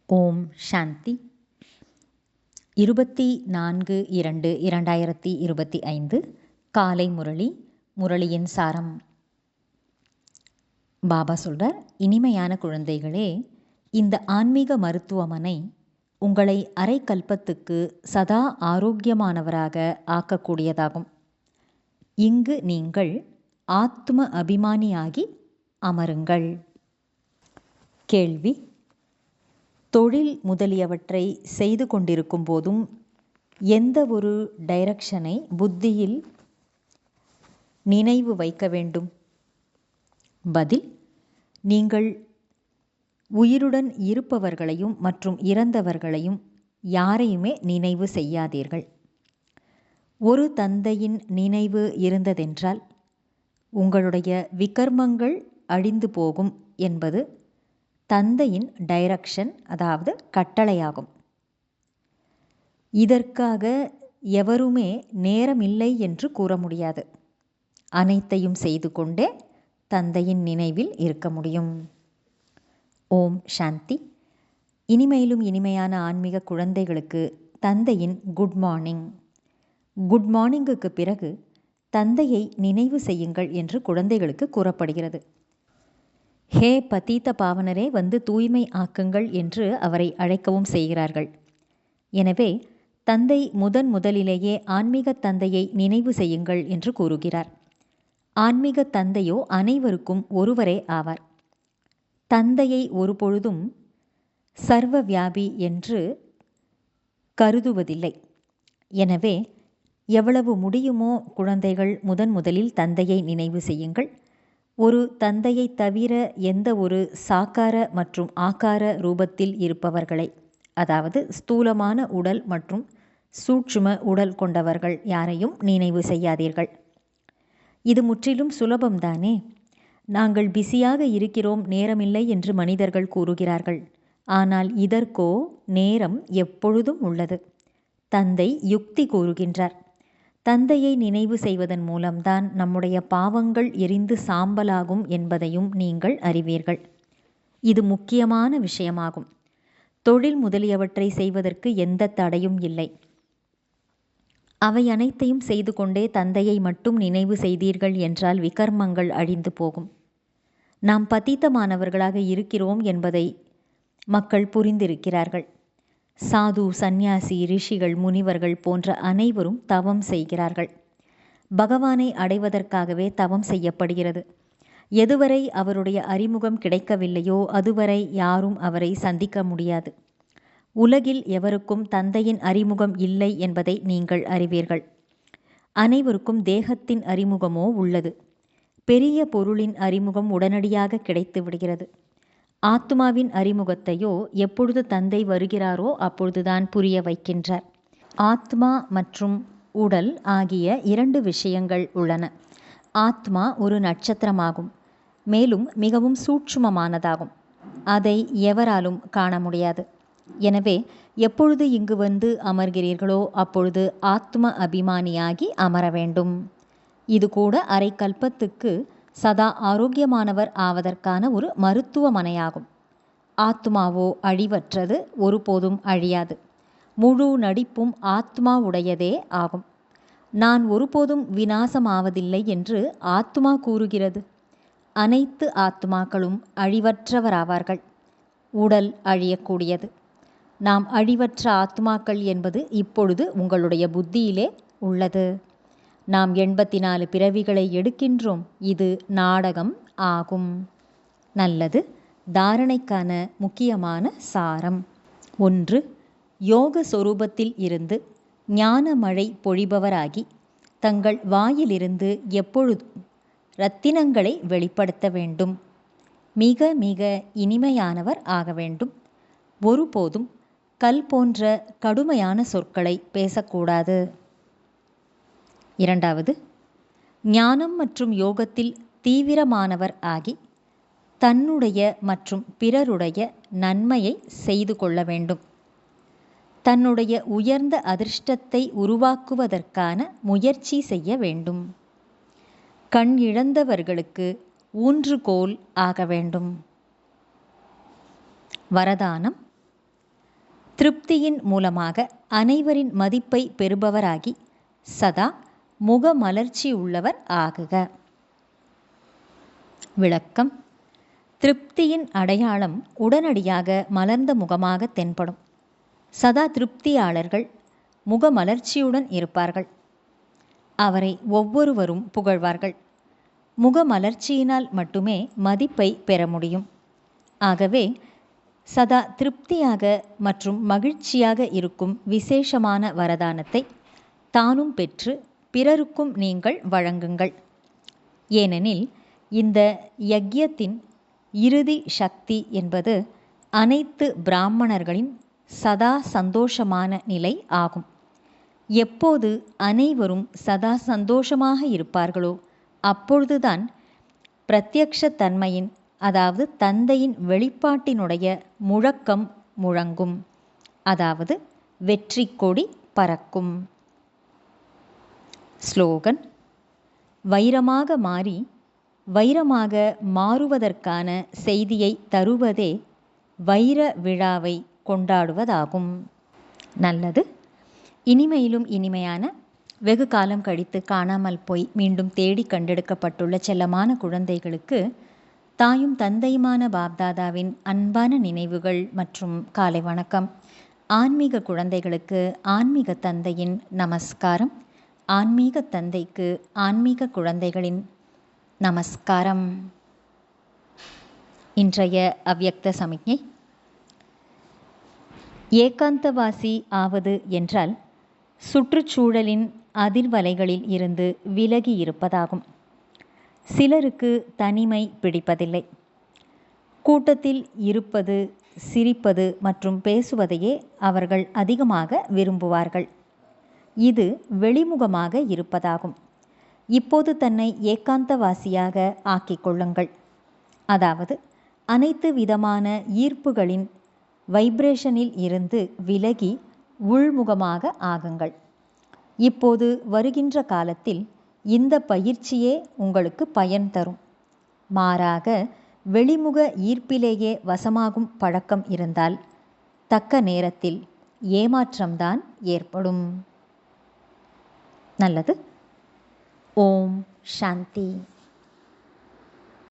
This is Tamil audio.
ஓம் சாந்தி. 24/2/2025 காலை முரளி. முரளியின் சாரம். பாபா சொல்றார், இனிமையான குழந்தைகளே, இந்த ஆன்மீக மருத்துவமனை உங்களை அரை கல்பத்துக்கு சதா ஆரோக்கியமானவராக ஆக்கக்கூடியதாகும். இங்கு நீங்கள் ஆத்ம அபிமானியாகி அமருங்கள். கேள்வி: தொழில் முதலியவற்றை செய்து கொண்டிருக்கும் போதும் எந்த ஒரு டைரக்ஷனை புத்தியில் நினைவு வைக்க வேண்டும்? பதில்: நீங்கள் உயிருடன் இருப்பவர்களையும் மற்றும் இறந்தவர்களையும் யாரையுமே நினைவு செய்யாதீர்கள். ஒரு தந்தையின் நினைவு இருந்ததென்றால் உங்களுடைய விகர்மங்கள் அழிந்து போகும் என்பது தந்தையின் டைரக்ஷன், அதாவது கட்டளையாகும். இதற்காக எவருமே நேரமில்லை என்று கூற முடியாது. அனைத்தையும் செய்து கொண்டே தந்தையின் நினைவில் இருக்க முடியும். ஓம் சாந்தி. இனிமையிலும் இனிமையான ஆன்மீக குழந்தைகளுக்கு தந்தையின் குட் மார்னிங். குட் மார்னிங்குக்கு பிறகு தந்தையை நினைவு செய்யுங்கள் என்று குழந்தைகளுக்கு கூறப்படுகிறது. ஹே பதீத பாவனரே, வந்து தூய்மை ஆக்குங்கள் என்று அவரை அழைக்கவும் செய்கிறார்கள். எனவே தந்தை முதலிலேயே ஆன்மீக தந்தையை நினைவு செய்யுங்கள் என்று கூறுகிறார். ஆன்மீக தந்தையோ அனைவருக்கும் ஒருவரே ஆவார். தந்தையை ஒருபொழுதும் சர்வ வியாபி என்று கருதுவதில்லை. எனவே எவ்வளவு முடியுமோ குழந்தைகள் முதலில் தந்தையை நினைவு செய்யுங்கள். ஒரு தந்தையை தவிர எந்த ஒரு சாக்கார மற்றும் ஆக்கார ரூபத்தில் இருப்பவர்களை, அதாவது ஸ்தூலமான உடல் மற்றும் சூட்சும உடல் கொண்டவர்கள் யாரையும் நினைவு செய்யாதீர்கள். இது முற்றிலும் சுலபம்தானே. நாங்கள் பிஸியாக இருக்கிறோம், நேரமில்லை என்று மனிதர்கள் கூறுகிறார்கள். ஆனால் இதற்கோ நேரம் எப்பொழுதும் உள்ளது. தந்தை யுக்தி கூறுகின்றார். தந்தையை நினைவு செய்வதன் மூலம்தான் நம்முடைய பாவங்கள் எரிந்து சாம்பலாகும் என்பதையும் நீங்கள் அறிவீர்கள். இது முக்கியமான விஷயமாகும். தொழில் முதலியவற்றை செய்வதற்கு எந்த தடையும் இல்லை. அவை அனைத்தையும் செய்து கொண்டே தந்தையை மட்டும் நினைவு செய்தீர்கள் என்றால் விகர்மங்கள் அழிந்து போகும். நாம் பதீதமானவர்களாக இருக்கிறோம் என்பதை மக்கள் புரிந்திருக்கிறார்கள். சாது, சந்நியாசி, ரிஷிகள், முனிவர்கள் போன்ற அனைவரும் தவம் செய்கிறார்கள். பகவானை அடைவதற்காகவே தவம் செய்யப்படுகிறது. எதுவரை அவருடைய அறிமுகம் கிடைக்கவில்லையோ அதுவரை யாரும் அவரை சந்திக்க முடியாது. உலகில் எவருக்கும் தந்தையின் அறிமுகம் இல்லை என்பதை நீங்கள் அறிவீர்கள். அனைவருக்கும் தேகத்தின் அறிமுகமோ உள்ளது. பெரிய பொருளின் அறிமுகம் உடனடியாக கிடைத்து விடுகிறது. ஆத்மாவின் அறிமுகத்தையோ எப்பொழுது தந்தை வருகிறாரோ அப்பொழுதுதான் புரிய வைக்கின்றார். ஆத்மா மற்றும் உடல் ஆகிய 2 விஷயங்கள் உள்ளன. ஆத்மா ஒரு நட்சத்திரமாகும். மேலும் மிகவும் சூட்சுமமானதாகும். அதை எவராலும் காண முடியாது. எனவே எப்பொழுது இங்கு வந்து அமர்கிறீர்களோ அப்பொழுது ஆத்ம அபிமானியாகி அமர வேண்டும். இது கூட அரை கல்பத்துக்கு சதா ஆரோக்கியமானவர் ஆவதற்கான ஒரு மருத்துவமனையாகும். ஆத்மாவோ அழிவற்றது, ஒருபோதும் அழியாது. முழு நடிப்பும் ஆத்மா உடையதே ஆகும். நான் ஒருபோதும் விநாசமாவதில்லை என்று ஆத்மா கூறுகிறது. அனைத்து ஆத்மாக்களும் அழிவற்றவராவார்கள். உடல் அழியக்கூடியது. நாம் அழிவற்ற ஆத்மாக்கள் என்பது இப்பொழுது உங்களுடைய புத்தியிலே உள்ளது. நாம் 84 பிறவிகளை எடுக்கின்றோம். இது நாடகம் ஆகும். நல்லது. தாரணைக்கான முக்கியமான சாரம். 1. யோக சொரூபத்தில் இருந்து ஞான மழை பொழிபவராகி தங்கள் வாயிலிருந்து எப்பொழுதும் இரத்தினங்களை வெளிப்படுத்த வேண்டும். மிக மிக இனிமையானவர் ஆக வேண்டும். ஒருபோதும் கல் போன்ற கடுமையான சொற்களை பேசக்கூடாது. 2. ஞானம் மற்றும் யோகத்தில் தீவிரமானவர் ஆகி தன்னுடைய மற்றும் பிறருடைய நன்மையை செய்து கொள்ள வேண்டும். தன்னுடைய உயர்ந்த அதிர்ஷ்டத்தை உருவாக்குவதற்கான முயற்சி செய்ய வேண்டும். கண் இழந்தவர்களுக்கு ஊன்றுகோல் ஆக வேண்டும். வரதானம்: திருப்தியின் மூலமாக அனைவரின் மதிப்பை பெறுபவராகி சதா முகமலர்ச்சி உள்ளவர் ஆகுக. விளக்கம்: திருப்தியின் அடையாளம் உடனடியாக மலர்ந்த முகமாக தென்படும். சதா திருப்தியாளர்கள் முகமலர்ச்சியுடன் இருப்பார்கள். அவரை ஒவ்வொருவரும் புகழ்வார்கள். முகமலர்ச்சியினால் மட்டுமே மதிப்பை பெற முடியும். ஆகவே சதா திருப்தியாக மற்றும் மகிழ்ச்சியாக இருக்கும் விசேஷமான வரதானத்தை தானும் பெற்று பிறருக்கும் நீங்கள் வழங்குங்கள். ஏனெனில் இந்த யக்ஞத்தின் இறுதி சக்தி என்பது அனைத்து பிராமணர்களின் சதா சந்தோஷமான நிலை ஆகும். எப்போது அனைவரும் சதா சந்தோஷமாக இருப்பார்களோ அப்பொழுதுதான் பிரத்யக்ஷ தன்மையின், அதாவது தந்தையின் வெளிப்பாட்டினுடைய முழக்கம் முழங்கும், அதாவது வெற்றி கொடி பறக்கும். ஸ்லோகன்: வைரமாக மாறி வைரமாக மாறுவதற்கான செய்தியை தருவதே வைர விழாவை கொண்டாடுவதாகும். நல்லது. இனிமையிலும் இனிமையான, வெகு காலம் கழித்து காணாமல் போய் மீண்டும் தேடி கண்டெடுக்கப்பட்டுள்ள செல்லமான குழந்தைகளுக்கு தாயும் தந்தையுமான பாப்தாதாவின் அன்பான நினைவுகள் மற்றும் காலை வணக்கம். ஆன்மீக குழந்தைகளுக்கு ஆன்மீக தந்தையின் நமஸ்காரம். ஆன்மீக தந்தைக்கு ஆன்மீக குழந்தைகளின் நமஸ்காரம். இன்றைய அவ்யக்த சமிக்ஞை: ஏகாந்தவாசி ஆவது என்றால் சுற்றுச்சூழலின் அதிர்வலைகளில் இருந்து விலகி இருப்பதாகும். சிலருக்கு தனிமை பிடிப்பதில்லை. கூட்டத்தில் இருப்பது, சிரிப்பது மற்றும் பேசுவதையே அவர்கள் அதிகமாக விரும்புவார்கள். இது வெளிமுகமாக இருப்பதாகும். இப்போது தன்னை ஏகாந்தவாசியாக ஆக்கிக் கொள்ளுங்கள். அதாவது அனைத்து விதமான ஈர்ப்புகளின் வைப்ரேஷனில் இருந்து விலகி உள்முகமாக ஆகுங்கள். இப்போது வருகின்ற காலத்தில் இந்த பயிற்சியே உங்களுக்கு பயன் தரும். மாறாக வெளிமுக ஈர்ப்பிலேயே வசமாகும் பழக்கம் இருந்தால் தக்க நேரத்தில் ஏமாற்றம்தான் ஏற்படும். நல்லது. ஓம் சாந்தி.